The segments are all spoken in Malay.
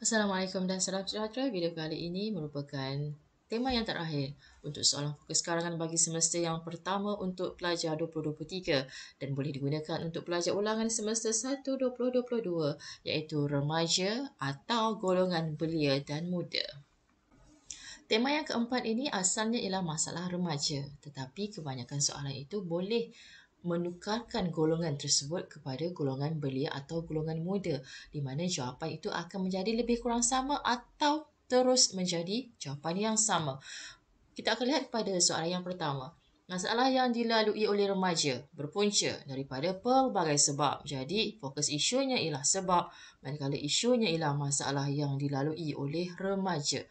Assalamualaikum dan salam sejahtera. Video kali ini merupakan tema yang terakhir untuk soalan fokus karangan bagi semester yang pertama untuk pelajar 2023 dan boleh digunakan untuk pelajar ulangan semester 1 2022 iaitu remaja atau golongan belia dan muda. Tema yang keempat ini asalnya ialah masalah remaja, tetapi kebanyakan soalan itu boleh menukarkan golongan tersebut kepada golongan belia atau golongan muda, di mana jawapan itu akan menjadi lebih kurang sama atau terus menjadi jawapan yang sama. Kita akan lihat pada soalan yang pertama. Masalah yang dilalui oleh remaja berpunca daripada pelbagai sebab. Jadi, fokus isunya ialah sebab, manakala isunya ialah masalah yang dilalui oleh remaja.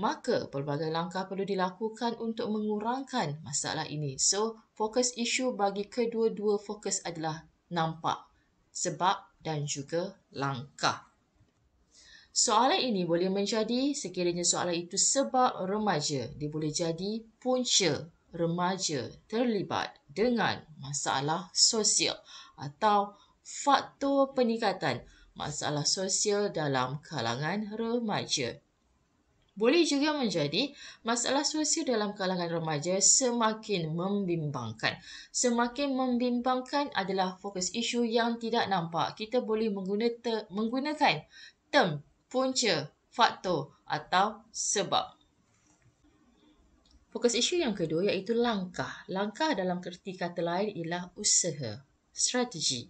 Maka, pelbagai langkah perlu dilakukan untuk mengurangkan masalah ini. So, fokus isu bagi kedua-dua fokus adalah nampak, sebab dan juga langkah. Soalan ini boleh menjadi sekiranya soalan itu sebab remaja. Dia boleh jadi punca remaja terlibat dengan masalah sosial atau faktor peningkatan masalah sosial dalam kalangan remaja. Boleh juga menjadi masalah sosial dalam kalangan remaja semakin membimbangkan. Semakin membimbangkan adalah fokus isu yang tidak nampak. Kita boleh menggunakan term punca, faktor atau sebab. Fokus isu yang kedua iaitu langkah. Langkah dalam erti kata lain ialah usaha, strategi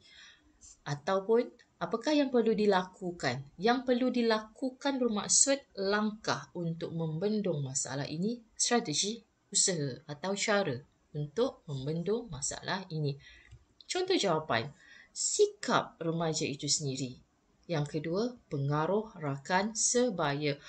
ataupun apakah yang perlu dilakukan. Yang perlu dilakukan bermaksud langkah untuk membendung masalah ini, strategi, usaha atau cara untuk membendung masalah ini. Contoh jawapan, sikap remaja itu sendiri. Yang kedua, pengaruh rakan sebaya.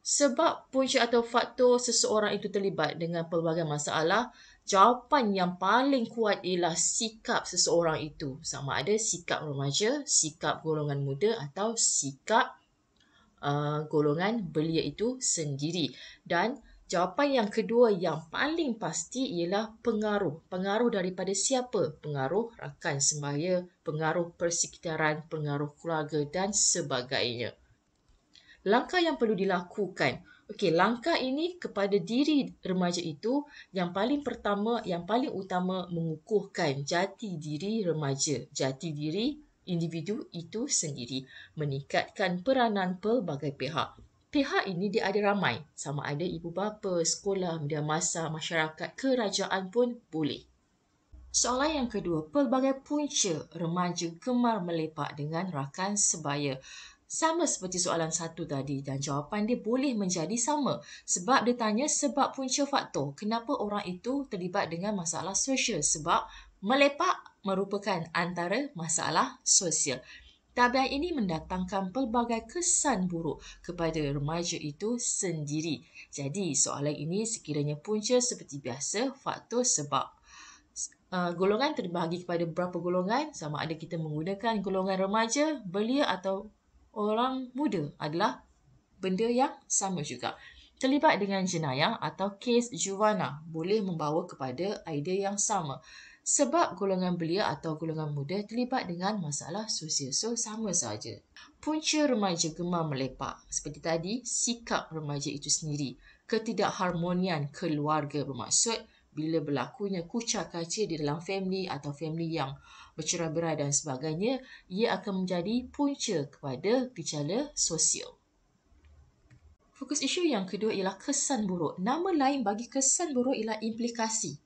Sebab punca atau faktor seseorang itu terlibat dengan pelbagai masalah, jawapan yang paling kuat ialah sikap seseorang itu. Sama ada sikap remaja, sikap golongan muda atau sikap golongan belia itu sendiri. Dan jawapan yang kedua yang paling pasti ialah pengaruh. Pengaruh daripada siapa? Pengaruh rakan sebaya, pengaruh persekitaran, pengaruh keluarga dan sebagainya. Langkah yang perlu dilakukan. Okey, langkah ini kepada diri remaja itu yang paling pertama, yang paling utama mengukuhkan jati diri remaja, jati diri individu itu sendiri, meningkatkan peranan pelbagai pihak. Pihak ini dia ada ramai, sama ada ibu bapa, sekolah, media massa, masyarakat, kerajaan pun boleh. Soalan yang kedua, pelbagai punca remaja gemar melepak dengan rakan sebaya. Sama seperti soalan satu tadi dan jawapan dia boleh menjadi sama sebab dia tanya sebab punca faktor. Kenapa orang itu terlibat dengan masalah sosial? Sebab melepak merupakan antara masalah sosial. Tabiat ini mendatangkan pelbagai kesan buruk kepada remaja itu sendiri. Jadi soalan ini sekiranya punca seperti biasa, faktor sebab. Golongan terbahagi kepada beberapa golongan, sama ada kita menggunakan golongan remaja, belia atau orang muda adalah benda yang sama juga. Terlibat dengan jenayah atau kes juvenile boleh membawa kepada idea yang sama. Sebab golongan belia atau golongan muda terlibat dengan masalah sosial. So, sama saja. Punca remaja gemar melepak. Seperti tadi, sikap remaja itu sendiri. Ketidakharmonian keluarga bermaksud bila berlakunya kucar kacir di dalam family atau family yang bercerai-berai dan sebagainya, ia akan menjadi punca kepada gejala sosial. Fokus isu yang kedua ialah kesan buruk. Nama lain bagi kesan buruk ialah implikasi.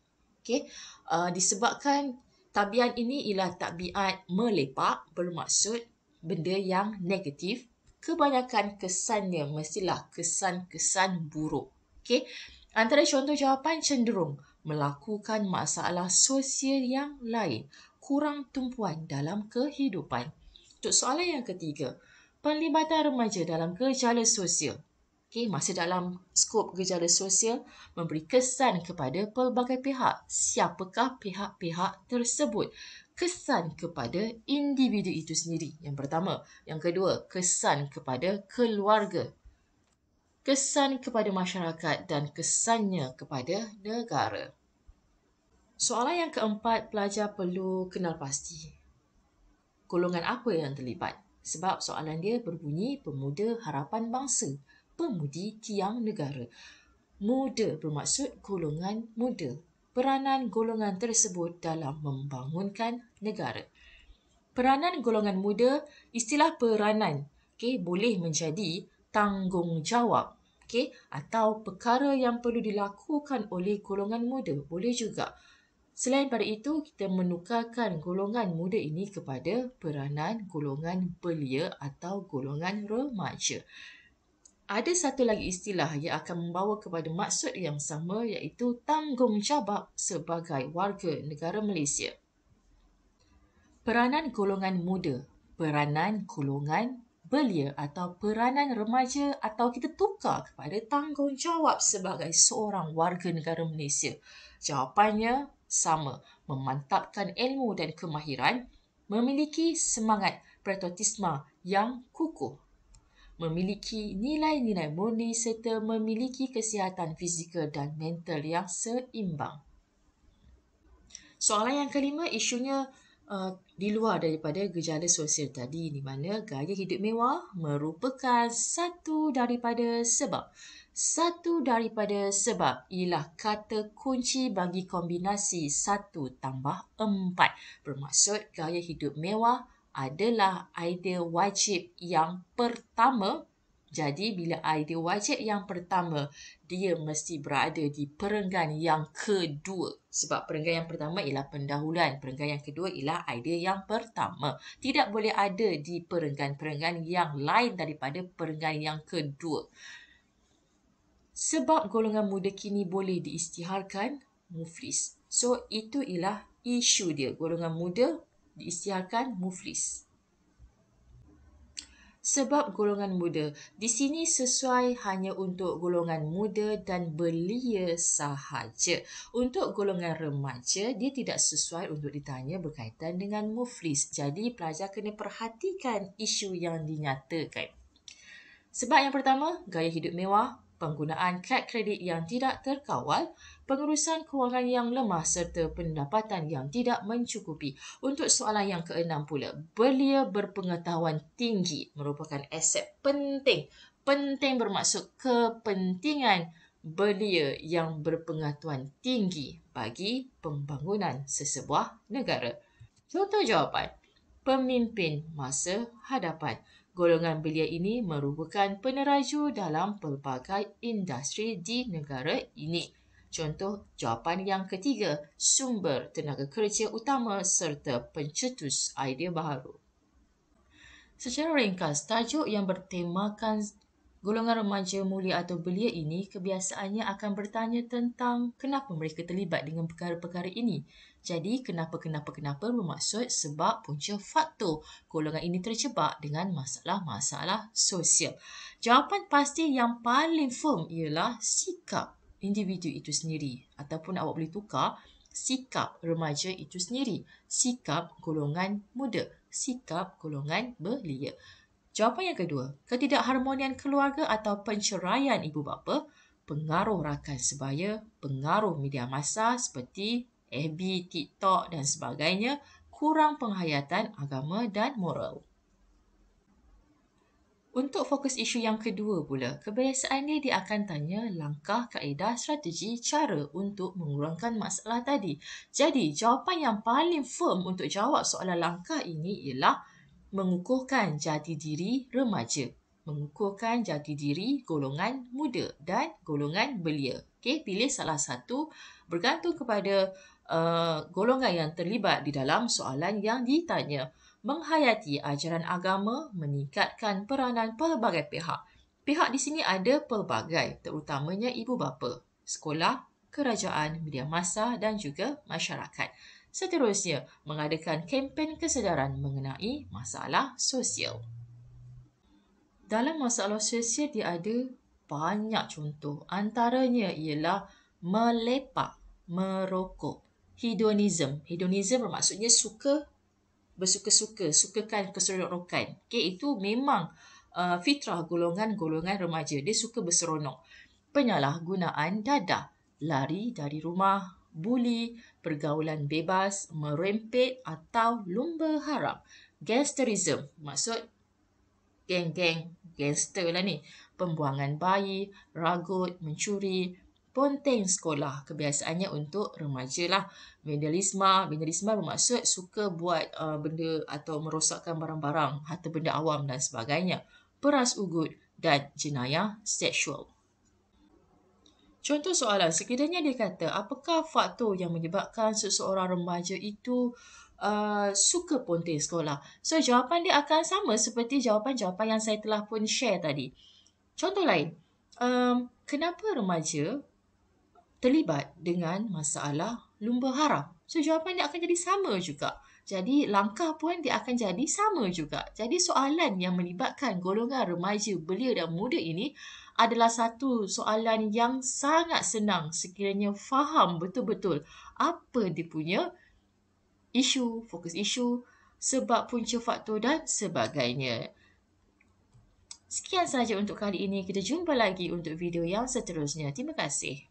Disebabkan tabiat ini ialah tabiat melepak, bermaksud benda yang negatif, kebanyakan kesannya mestilah kesan-kesan buruk. Antara contoh jawapan cenderung melakukan masalah sosial yang lain, kurang tumpuan dalam kehidupan. Untuk soalan yang ketiga, penlibatan remaja dalam gejala sosial. Masih dalam skop gejala sosial, memberi kesan kepada pelbagai pihak. Siapakah pihak-pihak tersebut? Kesan kepada individu itu sendiri, yang pertama. Yang kedua, kesan kepada keluarga. Kesan kepada masyarakat dan kesannya kepada negara. Soalan yang keempat, pelajar perlu kenal pasti golongan apa yang terlibat. Sebab soalan dia berbunyi pemuda harapan bangsa, pemudi tiang negara. Muda bermaksud golongan muda. Peranan golongan tersebut dalam membangunkan negara. Peranan golongan muda, istilah peranan boleh menjadi tanggungjawab atau perkara yang perlu dilakukan oleh golongan muda. Boleh juga. Selain pada itu, kita menukarkan golongan muda ini kepada peranan golongan belia atau golongan remaja. Ada satu lagi istilah yang akan membawa kepada maksud yang sama, iaitu tanggungjawab sebagai warga negara Malaysia. Peranan golongan muda, peranan golongan belia atau peranan remaja, atau kita tukar kepada tanggungjawab sebagai seorang warga negara Malaysia. Jawapannya sama, memantapkan ilmu dan kemahiran, memiliki semangat patriotisme yang kukuh, memiliki nilai-nilai murni serta memiliki kesihatan fizikal dan mental yang seimbang. Soalan yang kelima, isunya di luar daripada gejala sosial tadi, di mana gaya hidup mewah merupakan satu daripada sebab. Satu daripada sebab ialah kata kunci bagi kombinasi 1 tambah 4. Bermaksud gaya hidup mewah adalah idea wajib yang pertama. Jadi bila idea wajib yang pertama, dia mesti berada di perenggan yang kedua. Sebab perenggan yang pertama ialah pendahuluan, perenggan yang kedua ialah idea yang pertama. Tidak boleh ada di perenggan-perenggan yang lain daripada perenggan yang kedua. Sebab golongan muda kini boleh diisytiharkan muflis. So, itu ialah isu dia. Golongan muda diisytiharkan muflis. Sebab golongan muda di sini sesuai hanya untuk golongan muda dan belia sahaja. Untuk golongan remaja, dia tidak sesuai untuk ditanya berkaitan dengan muflis. Jadi, pelajar kena perhatikan isu yang dinyatakan. Sebab yang pertama, gaya hidup mewah, penggunaan kad kredit yang tidak terkawal, pengurusan kewangan yang lemah serta pendapatan yang tidak mencukupi. Untuk soalan yang keenam pula, belia berpengetahuan tinggi merupakan aset penting. Penting bermaksud kepentingan belia yang berpengetahuan tinggi bagi pembangunan sesebuah negara. Contoh jawapan, pemimpin masa hadapan. Golongan belia ini merupakan peneraju dalam pelbagai industri di negara ini. Contoh jawapan yang ketiga, sumber tenaga kerja utama serta pencetus idea baharu. Secara ringkas, tajuk yang bertemakan golongan remaja mulia atau belia ini kebiasaannya akan bertanya tentang kenapa mereka terlibat dengan perkara-perkara ini. Jadi, kenapa bermaksud sebab punca faktor golongan ini terjebak dengan masalah-masalah sosial. Jawapan pasti yang paling firm ialah sikap individu itu sendiri. Ataupun awak boleh tukar sikap remaja itu sendiri. Sikap golongan muda. Sikap golongan belia. Jawapan yang kedua, ketidakharmonian keluarga atau penceraian ibu bapa, pengaruh rakan sebaya, pengaruh media massa seperti FB, TikTok dan sebagainya, kurang penghayatan agama dan moral. Untuk fokus isu yang kedua pula, kebiasaannya dia akan tanya langkah, kaedah, strategi, cara untuk mengurangkan masalah tadi. Jadi, jawapan yang paling firm untuk jawab soalan langkah ini ialah mengukuhkan jati diri remaja, mengukuhkan jati diri golongan muda dan golongan belia. Pilih salah satu bergantung kepada golongan yang terlibat di dalam soalan yang ditanya. Menghayati ajaran agama, meningkatkan peranan pelbagai pihak. Pihak di sini ada pelbagai, terutamanya ibu bapa, sekolah, kerajaan, media massa dan juga masyarakat. Seterusnya, mengadakan kempen kesedaran mengenai masalah sosial. Dalam masalah sosial, dia ada banyak contoh. Antaranya ialah melepak, merokok, hedonism. Hedonism bermaksudnya bersuka-suka, sukakan keseronokan. Itu memang fitrah golongan-golongan remaja. Dia suka berseronok. Penyalahgunaan dadah, lari dari rumah, buli, pergaulan bebas, merempet atau lumba haram. Gangsterism, maksud geng-geng gangster lah ni. Pembuangan bayi, ragut, mencuri, ponteng sekolah. Kebiasaannya untuk remaja lah. Vandalisme bermaksud suka buat benda atau merosakkan barang-barang, harta benda awam dan sebagainya. Peras ugut dan jenayah seksual. Contoh soalan, sekiranya dia kata, apakah faktor yang menyebabkan seseorang remaja itu suka ponteng sekolah? So, jawapan dia akan sama seperti jawapan-jawapan yang saya telah pun share tadi. Contoh lain, kenapa remaja terlibat dengan masalah lumba haram? So, jawapan dia akan jadi sama juga. Jadi, langkah pun dia akan jadi sama juga. Jadi, soalan yang melibatkan golongan remaja, belia dan muda ini adalah satu soalan yang sangat senang sekiranya faham betul-betul apa dia punya isu, fokus isu, sebab punca faktor dan sebagainya. Sekian sahaja untuk kali ini. Kita jumpa lagi untuk video yang seterusnya. Terima kasih.